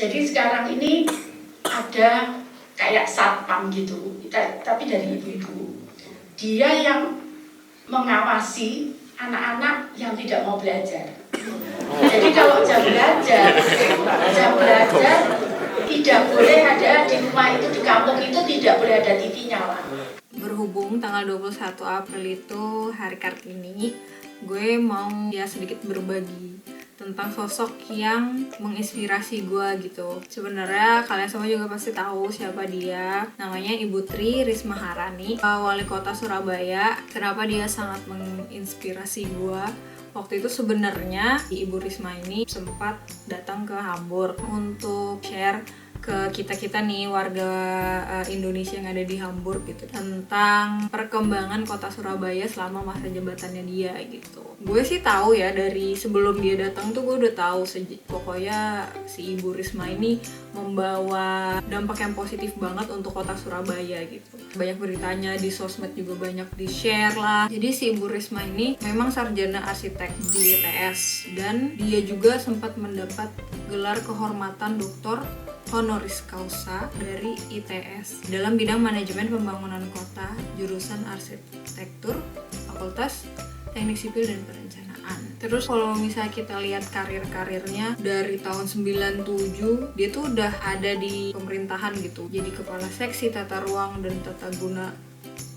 Jadi sekarang ini ada kayak satpam gitu, tapi dari ibu-ibu. Dia yang mengawasi anak-anak yang tidak mau belajar. Jadi kalau jam belajar tidak boleh ada di rumah itu, di kampung itu tidak boleh ada TV nyala. Berhubung tanggal 21 April itu hari Kartini, gue mau ya sedikit berbagi tentang sosok yang menginspirasi gue gitu. Sebenarnya kalian semua juga pasti tahu siapa dia. Namanya Ibu Tri Risma Harani, wali kota Surabaya. Kenapa dia sangat menginspirasi gue? Waktu itu sebenarnya Ibu Risma ini sempat datang ke Hamburg untuk share ke kita nih warga Indonesia yang ada di Hamburg gitu tentang perkembangan kota Surabaya selama masa jabatannya dia gitu. Gue sih tahu ya dari sebelum dia datang tuh gue udah tahu pokoknya si Ibu Risma ini membawa dampak yang positif banget untuk kota Surabaya gitu. Banyak beritanya di sosmed juga banyak di share lah. Jadi si Ibu Risma ini memang sarjana arsitek di ITS dan dia juga sempat mendapat gelar kehormatan doktor honoris causa dari ITS dalam bidang manajemen pembangunan kota, jurusan arsitektur, fakultas teknik sipil dan perencanaan. Terus kalau misalnya kita lihat karirnya dari tahun 97, dia tuh udah ada di pemerintahan gitu. Jadi kepala seksi tata ruang dan tata guna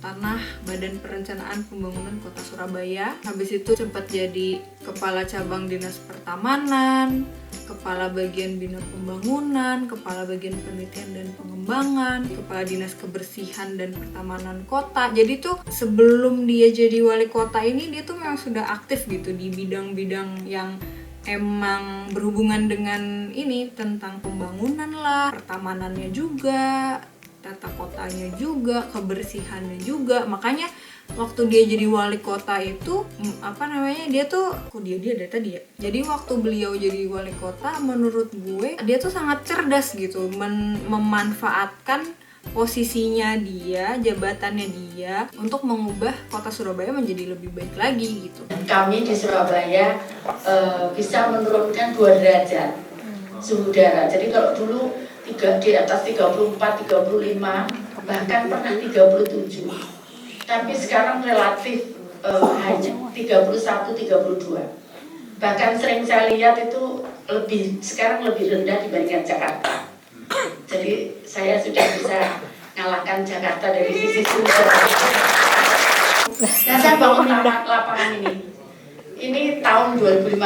tanah Badan Perencanaan Pembangunan Kota Surabaya. Habis itu sempat jadi kepala cabang dinas pertamanan, kepala bagian bina pembangunan, kepala bagian penelitian dan pengembangan, kepala dinas kebersihan dan pertamanan kota. Jadi tuh sebelum dia jadi wali kota ini dia tuh memang sudah aktif gitu di bidang-bidang yang emang berhubungan dengan ini, tentang pembangunan lah, pertamanannya juga, tata kotanya juga, kebersihannya juga. Makanya waktu dia jadi wali kota itu dia tuh dari tadi ya. Jadi waktu beliau jadi wali kota menurut gue dia tuh sangat cerdas gitu memanfaatkan posisinya dia, jabatannya dia untuk mengubah kota Surabaya menjadi lebih baik lagi gitu. Kami di Surabaya bisa menurunkan 2 derajat suhu udara. Jadi kalau dulu di atas 34, 35, bahkan pernah 37. Tapi sekarang relatif hanya 31, 32. Bahkan sering saya lihat itu sekarang lebih rendah dibandingkan Jakarta. Jadi saya sudah bisa ngalahkan Jakarta dari sisi suhu udara. Nah, saya bangun lapangan ini. Ini tahun 2015,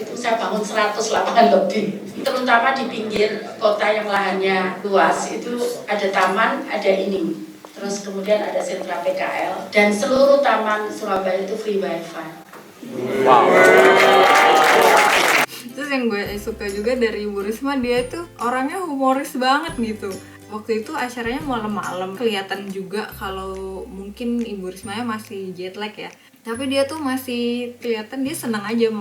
itu saya bangun 100 lapangan lebih. Terutama di pinggir kota yang lahannya luas, itu ada taman, ada ini. Terus kemudian ada sentra PKL, dan seluruh taman Surabaya itu free wifi. Wow. Terus yang gue suka juga dari Ibu Risma, dia tuh orangnya humoris banget gitu. Waktu itu acaranya malam-malam, kelihatan juga kalau mungkin Ibu Rismanya masih jet lag ya. Tapi dia tuh masih kelihatan dia senang aja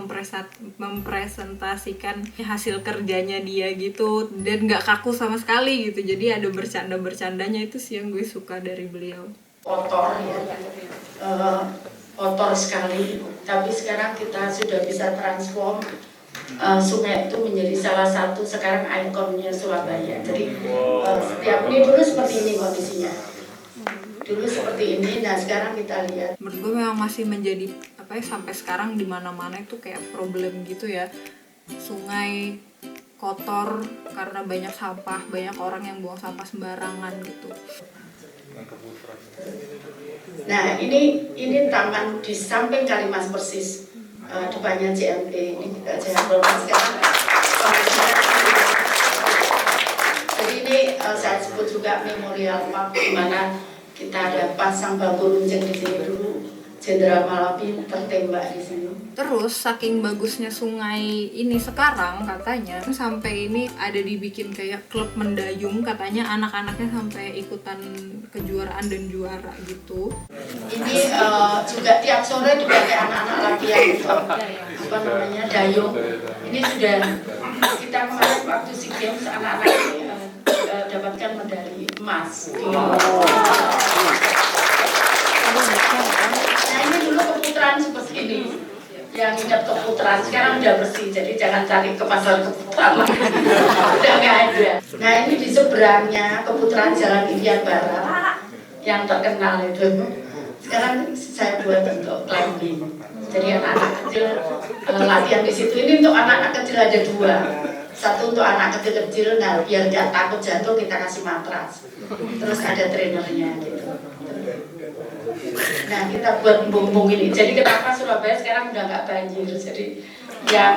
mempresentasikan hasil kerjanya dia gitu. Dan gak kaku sama sekali gitu. Jadi ada bercanda-bercandanya, itu sih yang gue suka dari beliau. Kotor ya, kotor sekali. Tapi sekarang kita sudah bisa transform sungai itu menjadi salah satu sekarang ikonnya Surabaya. Jadi setiap ini dulu seperti ini kondisinya. Dulu seperti ini, nah sekarang kita lihat. Menurut gue memang masih menjadi sampai sekarang di mana-mana itu kayak problem gitu ya. Sungai kotor karena banyak sampah, banyak orang yang buang sampah sembarangan gitu. Nah ini taman di samping Kalimas persis, depannya JMP. Ini kita jangan sekarang. Jadi ini saya sebut juga Memorial Park, di mana kita ada pasang bambu runcing di sini dulu. Jenderal Malabi tertembak di sini. Terus saking bagusnya sungai ini sekarang katanya sampai ini ada dibikin kayak klub mendayung, katanya anak-anaknya sampai ikutan kejuaraan dan juara gitu. Ini juga tiap sore dipakai anak-anak lagi yang dayung. Ini sudah kita kemarin waktu SEA Games anak-anak ini dapatkan medali emas. Nah ini dulu keputraan seperti ini, yang ingat keputraan sekarang udah bersih, jadi jangan cari ke pasar keputraan lagi. Udah nggak Nah ini di seberangnya keputaran Jalan Irian Barat yang terkenal itu. Sekarang saya buat untuk climbing. Jadi anak-anak kecil latihan di situ. Ini untuk anak-anak kecil ada 2. Satu untuk anak kecil-kecil, nah biar nggak takut jatuh kita kasih matras. Terus ada trainernya gitu. Nah kita buat bumbung ini. Jadi kenapa Surabaya sekarang udah nggak banjir? Jadi yang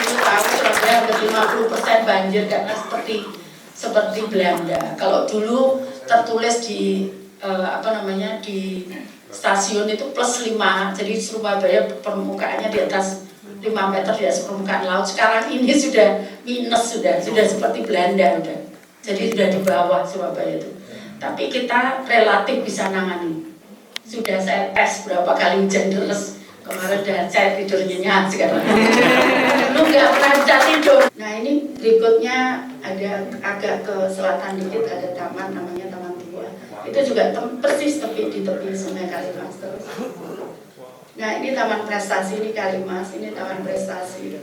dulu tahu Surabaya hampir 50% banjir karena seperti Belanda. Kalau dulu tertulis di di stasiun itu +5, jadi Surabaya permukaannya di atas 5 meter di atas permukaan laut. Sekarang ini sudah minus, sudah seperti Belanda udah. Jadi sudah di bawah Surabaya itu. Tapi kita relatif bisa nangani. Sudah saya tes berapa kali hujan deras. Kemarin udah saya tidur nyenyak sekarang. Dulu nggak pernah bisa tidur. Nah ini berikutnya ada agak ke selatan dikit ada taman namanya Taman Tua. Itu juga persis di tepi Sungai Kalimas terus. Nah ini Taman Prestasi, ini Kalimas, ini Taman Prestasi.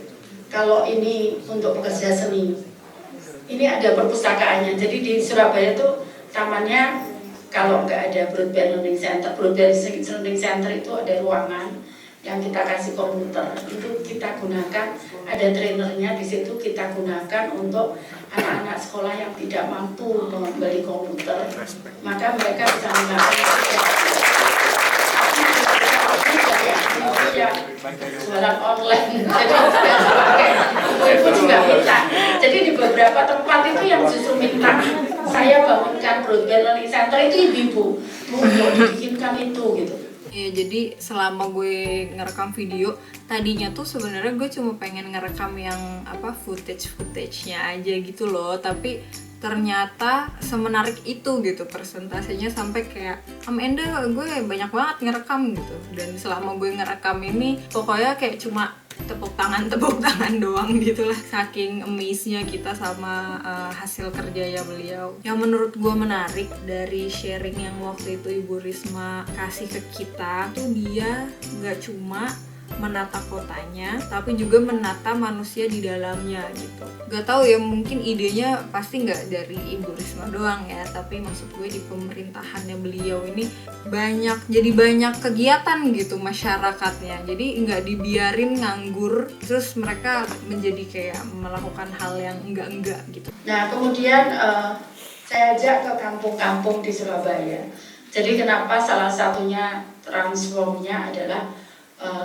Kalau ini untuk pekerja seni, ini ada perpustakaannya. Jadi di Surabaya itu tamannya kalau nggak ada Broadband Learning Center itu ada ruangan yang kita kasih komputer, itu kita gunakan, ada trainernya di situ, kita gunakan untuk anak-anak sekolah yang tidak mampu membeli komputer, maka mereka bisa menggunakan jualan online. Jadi ibu juga minta. Jadi di beberapa tempat itu yang justru minta saya bangunkan Broadband Learning Center itu ibu-ibu mau dibikinkan itu gitu. Ya jadi selama gue ngerekam video, tadinya tuh sebenarnya gue cuma pengen ngerekam yang footage-nya aja gitu loh, tapi ternyata semenarik itu gitu presentasinya sampai kayak Enda gue banyak banget ngerekam gitu. Dan selama gue ngerekam ini pokoknya kayak cuma tepuk tangan doang gitu lah, saking amaze-nya kita sama hasil kerjanya beliau. Yang menurut gue menarik dari sharing yang waktu itu Ibu Risma kasih ke kita tuh, dia gak cuma menata kotanya tapi juga menata manusia di dalamnya gitu. Gak tahu ya, mungkin idenya pasti nggak dari Ibu Risma doang ya, tapi maksud gue di pemerintahannya beliau ini banyak kegiatan gitu masyarakatnya, jadi nggak dibiarin nganggur terus mereka menjadi kayak melakukan hal yang enggak gitu. Nah kemudian saya ajak ke kampung-kampung di Surabaya. Jadi kenapa salah satunya transformnya adalah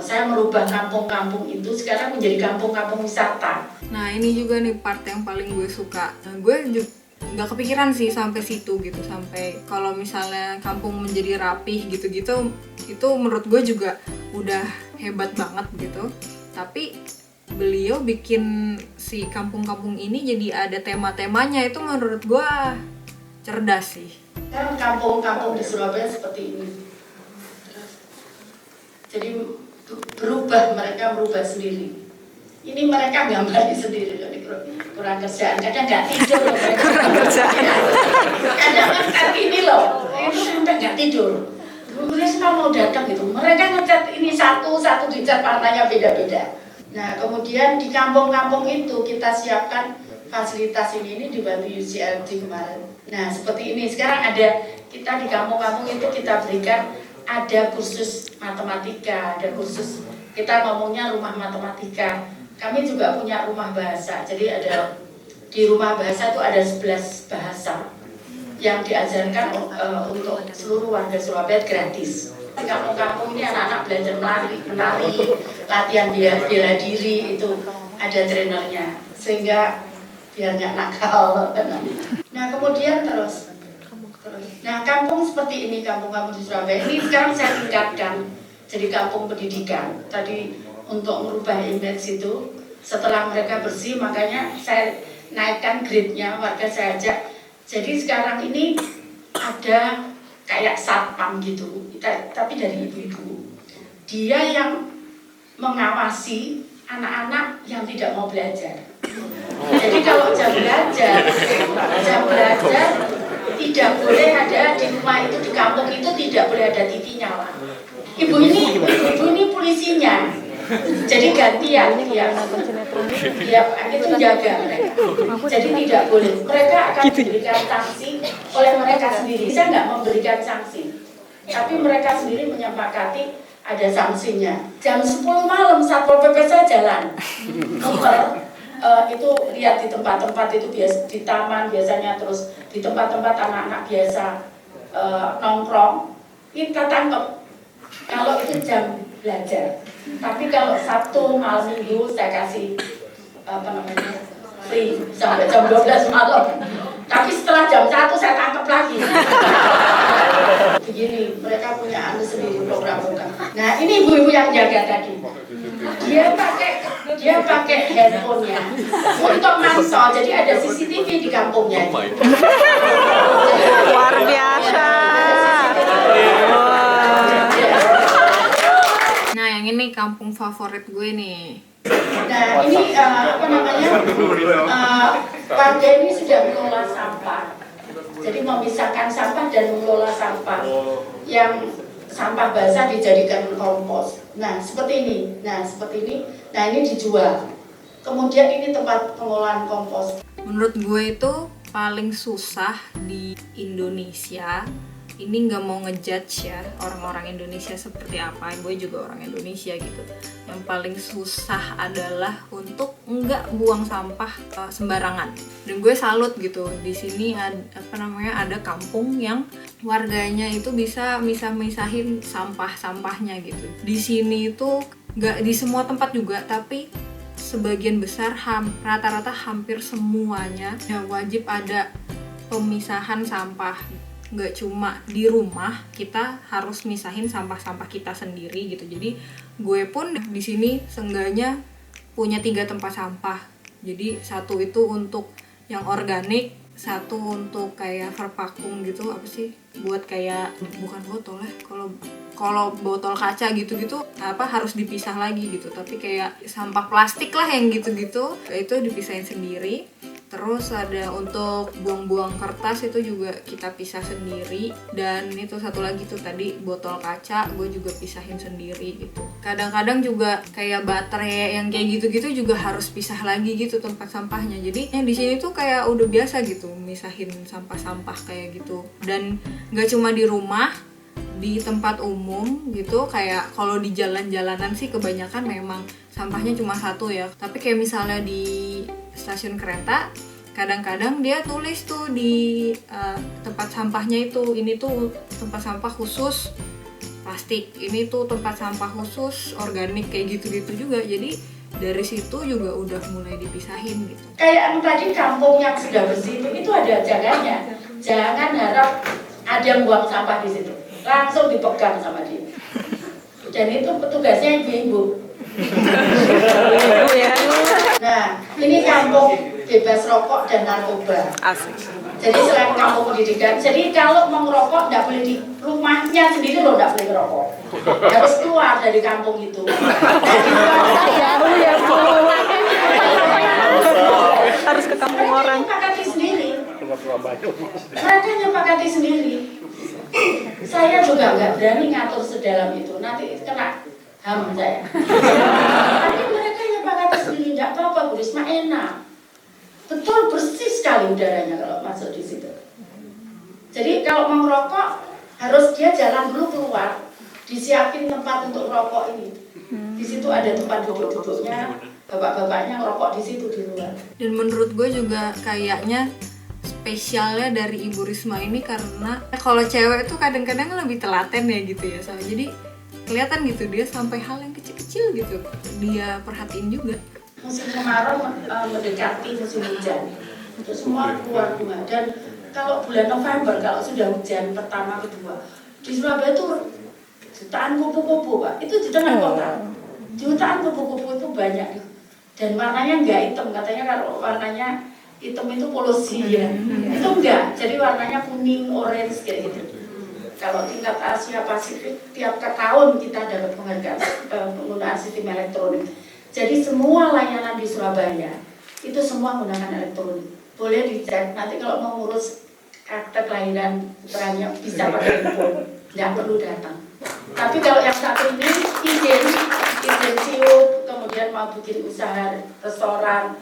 saya merubah kampung-kampung itu sekarang menjadi kampung-kampung wisata. Nah ini juga nih part yang paling gue suka. Nah, gue nggak kepikiran sih sampai situ gitu, sampai kalau misalnya kampung menjadi rapih gitu-gitu, itu menurut gue juga udah hebat banget gitu. Tapi beliau bikin si kampung-kampung ini jadi ada tema-temanya, itu menurut gue cerdas sih. Kan kampung-kampung di Surabaya seperti ini. Jadi mereka merubah sendiri. Ini mereka gambarnya sendiri, kurang kerjaan, kadang nggak tidur loh mereka. Kurang kerjaan. Kadang kan ini loh, itu sampai nggak tidur. Kemudian semua mau datang gitu, mereka ngecat ini satu dicat warnanya beda-beda. Nah kemudian di kampung-kampung itu kita siapkan fasilitas ini dibantu UCLD kemarin. Nah seperti ini sekarang ada, kita di kampung-kampung itu kita berikan ada kursus matematika, ada kursus, kita ngomongnya rumah matematika. Kami juga punya rumah bahasa, jadi ada di rumah bahasa itu ada 11 bahasa yang diajarkan untuk seluruh warga Surabaya gratis. Di kampung-kampung ini anak-anak belajar menari, latihan bela diri, itu ada trainernya, sehingga biar nggak nakal. Nah kemudian terus. Nah kampung seperti ini, kampung-kampung di Surabaya ini sekarang saya tingkatkan jadi kampung pendidikan. Tadi untuk merubah image itu, setelah mereka bersih makanya saya naikkan grade-nya, warga saya ajak. Jadi sekarang ini ada kayak satpam gitu, tapi dari ibu-ibu. Dia yang mengawasi anak-anak yang tidak mau belajar. Jadi kalau jam belajar tidak boleh ada di rumah itu, di kampung itu tidak boleh ada TV nyala. Ibu ini polisinya. Jadi gantian ya. Ya, itu jaga mereka. Jadi tidak boleh. Mereka akan diberikan sanksi oleh mereka sendiri. Saya nggak memberikan sanksi, tapi mereka sendiri menyepakati ada sanksinya. Jam 10 malam Satpol PP saya jalan. Itu lihat di tempat-tempat itu biasa di taman biasanya, terus di tempat-tempat anak-anak biasa nongkrong, kita tangkap. Kalau itu jam belajar. Tapi kalau Sabtu malam Minggu saya kasih free sampai jam 12 malam. Tapi setelah jam 1 saya tangkap lagi. Begini, mereka punya sendiri program-program. Nah, ini ibu-ibu yang jaga tadi. Dia pakai handphonenya untuk mantau. Jadi ada CCTV di kampungnya. Luar biasa. Nah, yang ini kampung favorit gue nih. Nah, ini warga ini sudah mengelola sampah. Jadi memisahkan sampah dan mengelola sampah. Yang sampah basah dijadikan kompos. Nah, seperti ini. Nah, ini dijual. Kemudian ini tempat pengolahan kompos. Menurut gue itu paling susah di Indonesia. Ini nggak mau ngejudge ya orang-orang Indonesia seperti apa, gue juga orang Indonesia gitu. Yang paling susah adalah untuk nggak buang sampah sembarangan. Dan gue salut gitu, di sini ada kampung yang warganya itu bisa misah-misahin sampah-sampahnya gitu. Di sini itu nggak di semua tempat juga, tapi sebagian besar rata-rata hampir semuanya ya wajib ada pemisahan sampah. Nggak cuma di rumah, kita harus misahin sampah-sampah kita sendiri gitu. Jadi gue pun di sini seenggaknya punya 3 tempat sampah. Jadi satu itu untuk yang organik, satu untuk kayak verpakum gitu, apa sih, buat kayak bukan botol ya, kalau botol kaca gitu-gitu harus dipisah lagi gitu. Tapi kayak sampah plastik lah yang gitu-gitu itu dipisahin sendiri. Terus ada untuk buang-buang kertas itu juga kita pisah sendiri. Dan itu satu lagi tuh tadi botol kaca gue juga pisahin sendiri gitu. Kadang-kadang juga kayak baterai yang kayak gitu-gitu juga harus pisah lagi gitu tempat sampahnya. Jadi di sini tuh kayak udah biasa gitu misahin sampah-sampah kayak gitu. Dan gak cuma di rumah, di tempat umum gitu, kayak kalau di jalan-jalanan sih kebanyakan memang sampahnya cuma satu ya. Tapi kayak misalnya di stasiun kereta, kadang-kadang dia tulis tuh di tempat sampahnya itu, ini tuh tempat sampah khusus plastik, ini tuh tempat sampah khusus organik, kayak gitu-gitu juga. Jadi dari situ juga udah mulai dipisahin gitu. Kayak tadi kampung yang sudah bersih itu ada jaganya. Jangan harap ada yang buang sampah di situ, langsung dipegang sama dia. Dan itu petugasnya ibu-ibu. Nah, ini kampung bebas rokok dan narkoba. Asik. Jadi selain kampung pendidikan, jadi kalau mau ngerokok nggak boleh di rumahnya sendiri loh, nggak boleh ngerokok. Harus keluar dari kampung itu. Harus ke kampung orang. Nyepakati sendiri. Mereka nyepakati sendiri. Saya juga nggak berani ngatur sedalam itu. Nanti kena HAM saya. Tapi mereka nyepakati sendiri, nggak apa-apa, Bu Risma, enak. Betul, bersih sekali udaranya kalau masuk di situ. Jadi kalau mau ngerokok harus dia jalan dulu keluar, disiapin tempat untuk rokok ini. Di situ ada tempat duduk-duduknya, bapak-bapaknya ngerokok di situ di luar. Dan menurut gue juga kayaknya spesialnya dari Ibu Risma ini karena kalau cewek itu kadang-kadang lebih telaten ya gitu ya. Jadi kelihatan gitu dia sampai hal yang kecil-kecil gitu dia perhatiin juga. Musim kemarau mendekati musim hujan, itu semua keluar bunga. Dan kalau bulan November, kalau sudah hujan pertama kedua, di Surabaya itu jutaan kupu-kupu, Pak. Itu di tengah kota, jutaan kupu-kupu itu banyak. Dan warnanya enggak hitam, katanya kalau warnanya hitam itu polusi ya. Itu enggak, jadi warnanya kuning, orange kayak gitu. Kalau tingkat Asia Pasifik, tiap tahun kita dapat penghargaan penggunaan sistem elektronik. Jadi semua layanan di Surabaya itu semua menggunakan elektronik. Boleh dicek, nanti kalau mau ngurus akte kelahiran putranya bisa pakai handphone, nggak perlu datang. Tapi kalau yang satu ini izin siup, kemudian mau bikin usaha restoran,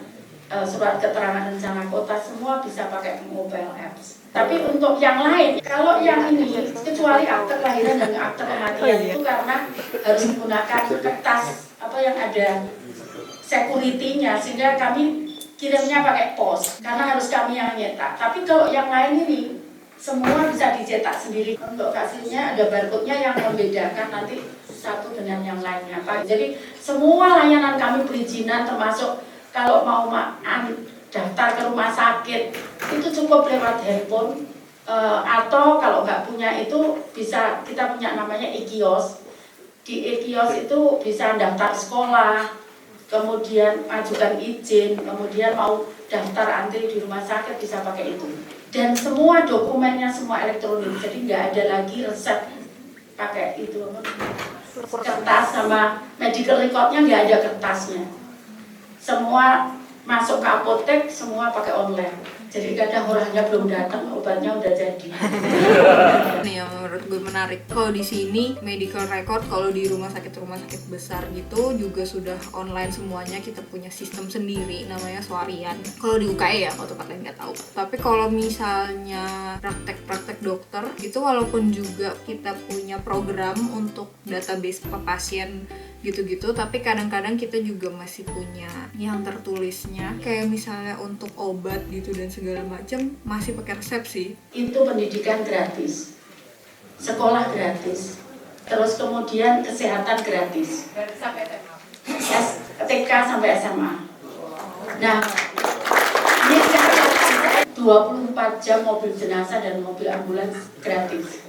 surat keterangan rencana kota, semua bisa pakai mobile apps. Tapi untuk yang lain, kalau yang ini kecuali akte kelahiran dan akte kematian itu karena harus menggunakan kertas apa yang ada security-nya, sehingga kami kirimnya pakai pos karena harus kami yang nyetak. Tapi kalau yang lain ini semua bisa dicetak sendiri. Untuk kasihnya ada barcode-nya yang membedakan nanti satu dengan yang lainnya. Jadi semua layanan kami perizinan termasuk kalau mau daftar ke rumah sakit itu cukup lewat handphone atau kalau nggak punya itu bisa kita punya namanya e-kios. Di e-kios itu bisa daftar sekolah, kemudian ajukan izin, kemudian mau daftar antri di rumah sakit bisa pakai itu. Dan semua dokumennya semua elektronik, jadi nggak ada lagi resep pakai itu kertas sama medical recordnya nggak ada kertasnya. Semua masuk ke apotek semua pakai online. Jadi kadang orangnya belum datang obatnya udah jadi. Nih yang menurut gue menarik, kalau di sini medical record kalau di rumah sakit besar gitu juga sudah online semuanya, kita punya sistem sendiri namanya Swarian. Kalau di UKE ya, kalau tempat lain nggak tahu. Tapi kalau misalnya praktek dokter itu walaupun juga kita punya program untuk database pasien gitu-gitu, tapi kadang-kadang kita juga masih punya yang tertulisnya kayak misalnya untuk obat gitu dan segala macam masih pakai resep sih. Itu pendidikan gratis, sekolah gratis, terus kemudian kesehatan gratis, sampai TK sampai SMA. Nah, ini kan 24 jam mobil jenazah dan mobil ambulans gratis.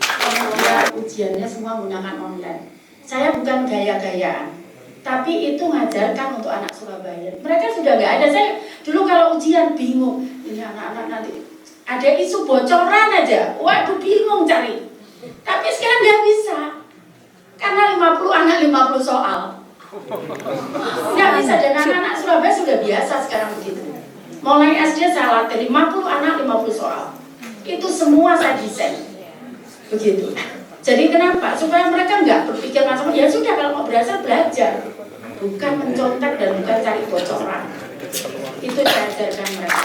Kemudian ujiannya semua menggunakan online. Saya bukan gaya-gayaan, tapi itu ngajarkan untuk anak Surabaya. Mereka sudah nggak ada. Saya dulu kalau ujian bingung, ini anak-anak nanti ada isu bocoran aja, waduh bingung cari. Tapi sekarang nggak bisa, karena 50 anak 50 soal. Nggak bisa, dan anak-anak Surabaya sudah biasa sekarang begitu. Mulai SD saya latih 50 anak 50 soal. Itu semua saya desain, begitu. Jadi kenapa? Supaya mereka nggak berpikir macam ya sudah kalau mau belajar, bukan mencontek dan bukan cari bocoran. Itu saya ajarkan mereka.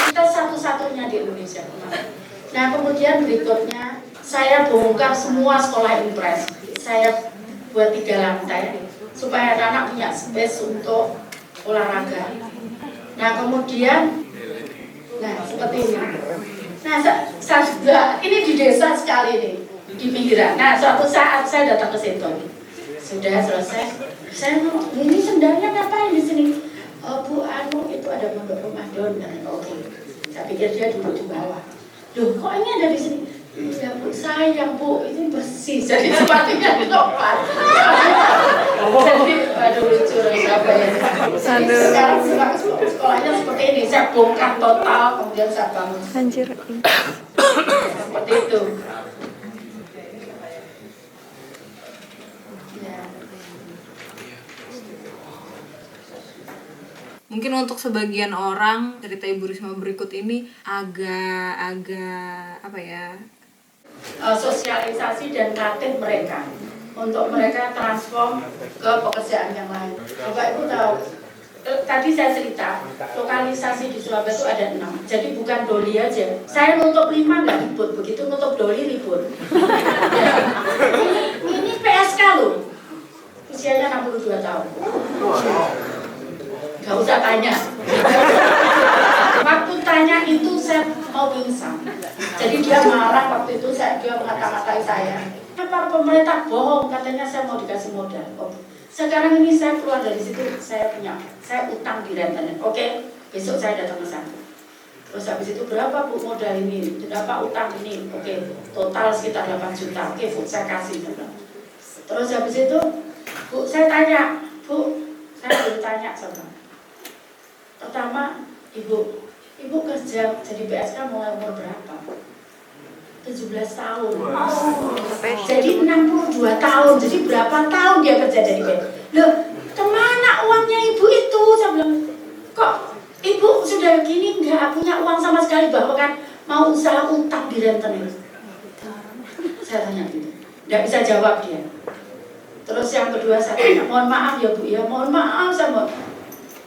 Kita satu-satunya di Indonesia. Nah kemudian berikutnya saya bongkar semua sekolah impres. Saya buat 3 lantai supaya anak-anak punya space untuk olahraga. Nah kemudian, seperti ini. Nah, ini di desa sekali nih, di pinggiran. Nah, suatu saat saya datang ke situ. Sudah selesai. Saya mau, ini sendalnya ngapain di sini? Oh, Bu, itu ada pondok Ramadan. Oke. Saya pikir dia duduk di bawah. Loh, kok ini ada di sini? Ya Bu, sayang Bu, ini bersih. Jadi sepatunya ditopat. Jadi, aduh lucu apa ya. Sekarang sekolahnya seperti ini. Saya bongkar total, kemudian saya bangun. Anjir. Seperti itu. Ya. Mungkin untuk sebagian orang cerita Ibu Risma berikut ini agak apa ya? Sosialisasi dan latih mereka untuk mereka transform ke pekerjaan yang lain. Bapak Ibu tahu, tadi saya cerita lokalisasi di Surabaya itu ada 6. Jadi bukan doli aja. Saya nutup 5 nggak ribut, begitu nutup doli ribut. Ya. Ini PSK loh, usianya 62 tahun. Gak usah tanya. Waktu tanya itu saya mau pingsan. Jadi dia marah waktu itu, dia mengata-ngatai saya. Kenapa pemerintah bohong, katanya saya mau dikasih modal. Sekarang ini saya keluar dari situ, saya utang di rentenir. Oke, besok saya datang ke sana. Terus habis itu berapa Bu modal ini, berapa utang ini? Oke, total sekitar 8 juta. Oke Bu, saya kasih. Terus habis itu, Bu, saya tanya, Bu, saya bertanya sama. Pertama, Ibu kerja jadi PSK mulai umur berapa? 17 tahun. Jadi 62 tahun. Jadi berapa tahun dia kerja dari PSK? Loh, kemana uangnya Ibu itu? Saya bilang, kok Ibu sudah gini nggak punya uang sama sekali, bahkan mau usaha utang di rentenir? Saya tanya gitu. Nggak bisa jawab dia. Terus yang kedua saya tanya, mohon maaf ya Bu ya, mohon maaf sama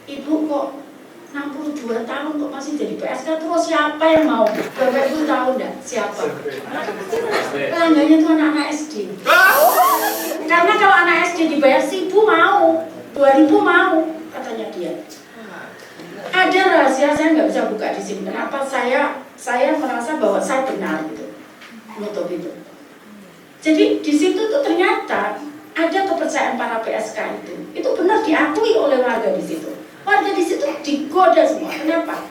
Ibu kok 62 tahun kok masih jadi PSK, terus siapa yang mau? Bapak Ibu tahu enggak siapa? Pelanggannya itu anak-anak SD. Karena kalau anak SD dibayar 1.000 mau, 2.000 mau, katanya dia. Ada rahasia, saya nggak bisa buka di sini. Kenapa saya merasa bahwa saya benar gitu, menutup itu. Jadi di situ tuh ternyata ada kepercayaan para PSK itu benar diakui oleh warga di situ. Warga di situ digoda semua. Kenapa?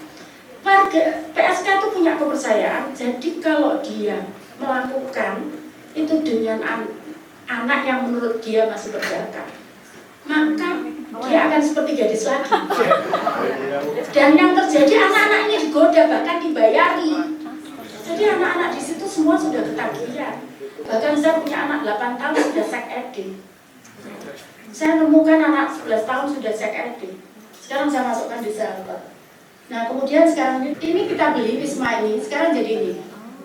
Warga PSK itu punya kepercayaan. Jadi kalau dia melakukan itu dengan anak yang menurut dia masih berbakat, maka dia akan seperti gadis lagi. Dan yang terjadi anak-anak ini digoda, bahkan dibayari. Jadi anak-anak di situ semua sudah ketagihan. Bahkan saya punya anak 8 tahun sudah seks edit. Saya nemukan anak 11 tahun sudah seks edit. Sekarang saya masukkan di shelter. Nah kemudian sekarang ini kita beli Wisma ini, sekarang jadi ini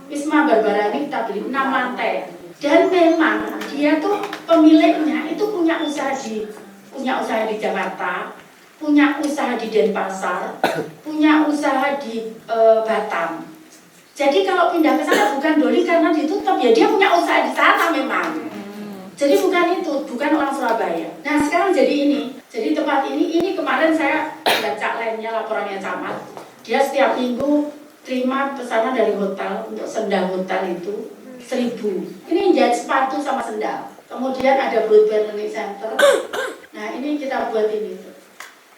Wisma Barbara ini kita beli 6 lantai. Dan memang dia tuh pemiliknya itu punya usaha di Jakarta, punya usaha di Denpasar, punya usaha di Batam. Jadi kalau pindah ke sana bukan doli karena ditutup, ya dia punya usaha di sana memang. Jadi bukan itu, bukan orang Surabaya. Nah sekarang jadi ini, jadi tempat ini kemarin saya baca lainnya laporannya camat. Dia setiap minggu terima pesanan dari hotel untuk sendal hotel itu 1.000. Ini jahit sepatu sama sendal. Kemudian ada broadband learning center. Nah ini kita buat ini.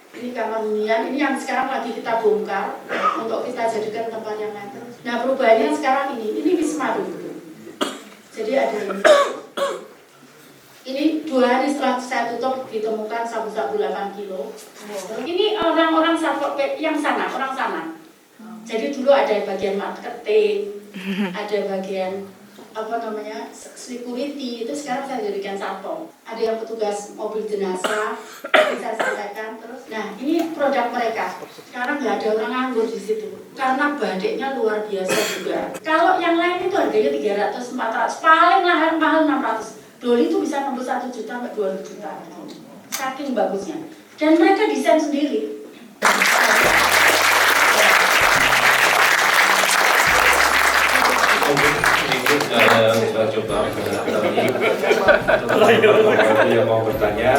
Ini kamar hunian, ini yang sekarang lagi kita bongkar untuk kita jadikan tempat yang lain. Nah perubahannya sekarang ini Wisma dulu. Jadi ada ini. Ini 2 hari setelah saya tutup ditemukan sabu-sabu 8 kilo. Ini orang-orang satpol PP yang sana, orang sana. Jadi dulu ada bagian marketing, ada bagian security, itu sekarang saya jadikan satpol. Ada yang petugas mobil jenazah, saya sampaikan terus. Nah ini produk mereka. Sekarang nggak ada orang nganggur di situ, karena badeknya luar biasa juga. Kalau yang lain itu harganya 300, 400, paling mahal 600. Doli itu bisa nembus 1 juta sampai 2 juta, saking bagusnya. Dan mereka desain sendiri. Kita coba menanggapi yang mau bertanya.